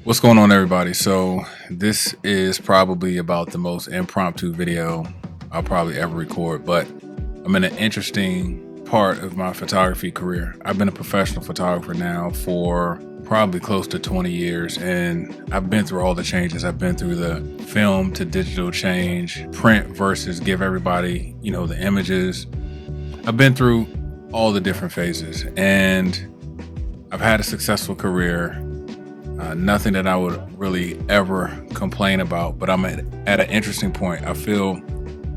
What's going on, everybody? So this is probably about the most impromptu video I'll probably ever record, but I'm in an interesting part of my photography career. I've been a professional photographer now for probably close to 20 years, and I've been through all the changes. I've been through the film to digital change, print versus give everybody, the images. I've been through all the different phases, and I've had a successful career. Nothing that I would really ever complain about, but I'm at an interesting point. I feel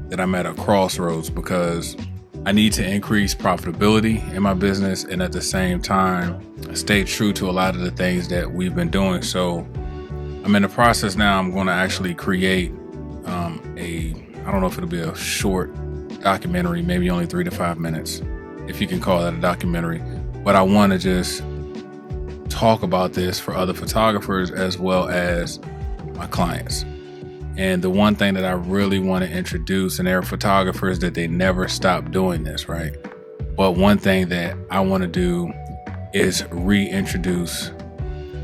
that I'm at a crossroads because I need to increase profitability in my business and at the same time stay true to a lot of the things that we've been doing. So I'm in the process now. I'm going to actually create I don't know if it'll be a short documentary, maybe only 3 to 5 minutes, if you can call that a documentary. But I want to just talk about this for other photographers as well as my clients. And the one thing that I really want to introduce, and there are photographers that they never stop doing this, right? But one thing that I want to do is reintroduce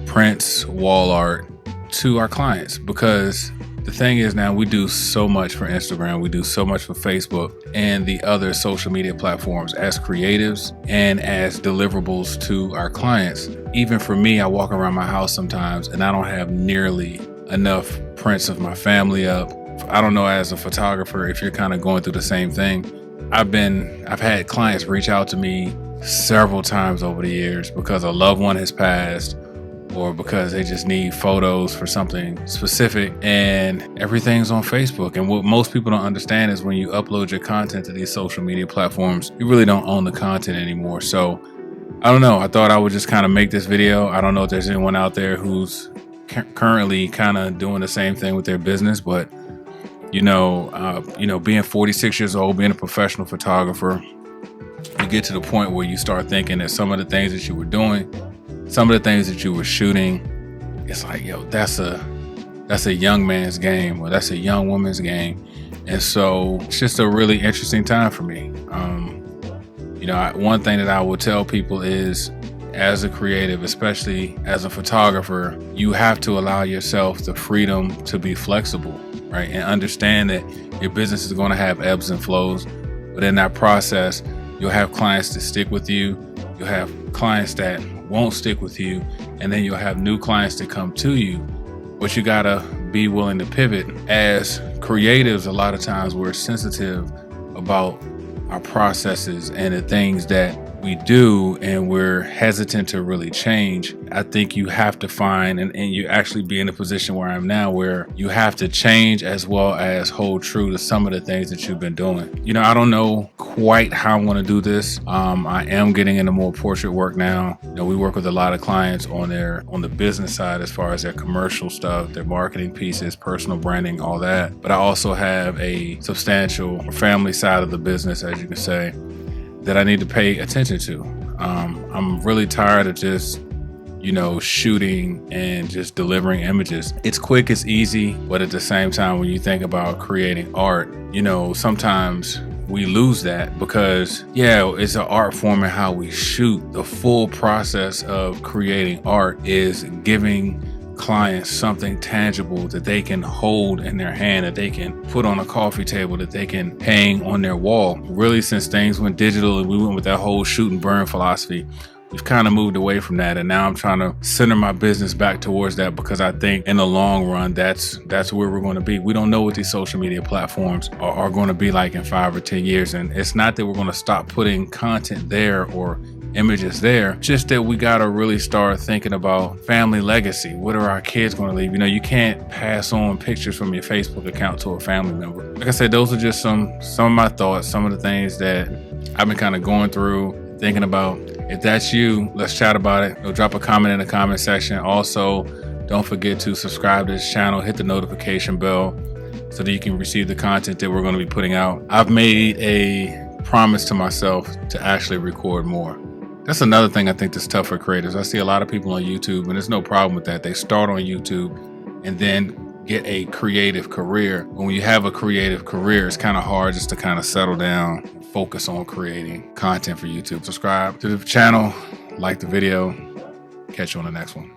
prints, wall art to our clients, because the thing is, now we do so much for Instagram, we do so much for Facebook and the other social media platforms as creatives and as deliverables to our clients. Even for me, I walk around my house sometimes and I don't have nearly enough prints of my family up. I don't know, as a photographer, if you're kind of going through the same thing. I've had clients reach out to me several times over the years because a loved one has passed, or because they just need photos for something specific, and everything's on Facebook. And what most people don't understand is when you upload your content to these social media platforms, you really don't own the content anymore. So I don't know, I thought I would just kind of make this video. I don't know if there's anyone out there who's currently kind of doing the same thing with their business, but being 46 years old, being a professional photographer, you get to the point where you start thinking that some of the things that you were doing, some of the things that you were shooting, it's like, that's a young man's game, or that's a young woman's game. And so it's just a really interesting time for me. One thing that I would tell people is, as a creative, especially as a photographer, you have to allow yourself the freedom to be flexible, right? And understand that your business is going to have ebbs and flows, but in that process, you'll have clients that stick with you. You'll have clients that won't stick with you, and then you'll have new clients that come to you. But you gotta be willing to pivot. As creatives, a lot of times we're sensitive about our processes and the things that we do, and we're hesitant to really change. I think you have to find, and you actually be in a position where I'm now, where you have to change as well as hold true to some of the things that you've been doing. I don't know quite how I'm going to do this. I am getting into more portrait work now. We work with a lot of clients on the business side, as far as their commercial stuff, their marketing pieces, personal branding, all that. But I also have a substantial family side of the business, as you can say, that I need to pay attention to. I'm really tired of just, shooting and just delivering images. It's quick, it's easy, but at the same time, when you think about creating art, sometimes we lose that because, it's an art form and how we shoot. The full process of creating art is giving clients something tangible that they can hold in their hand, that they can put on a coffee table, that they can hang on their wall. Really, since things went digital and we went with that whole shoot and burn philosophy, we've kind of moved away from that. And now I'm trying to center my business back towards that, because I think in the long run, that's where we're going to be. We don't know what these social media platforms are going to be like in 5 or 10 years. And it's not that we're going to stop putting content there or images there, just that we got to really start thinking about family legacy. What are our kids going to leave? You can't pass on pictures from your Facebook account to a family member. Like I said, those are just some of my thoughts, some of the things that I've been kind of going through, thinking about. If that's you, let's chat about it. Drop a comment in the comment section. Also, don't forget to subscribe to this channel, hit the notification bell so that you can receive the content that we're going to be putting out. I've made a promise to myself to actually record more. That's another thing I think that's tough for creators. I see a lot of people on YouTube, and there's no problem with that. They start on YouTube and then get a creative career. But when you have a creative career, it's kind of hard just to kind of settle down, focus on creating content for YouTube. Subscribe to the channel, like the video. Catch you on the next one.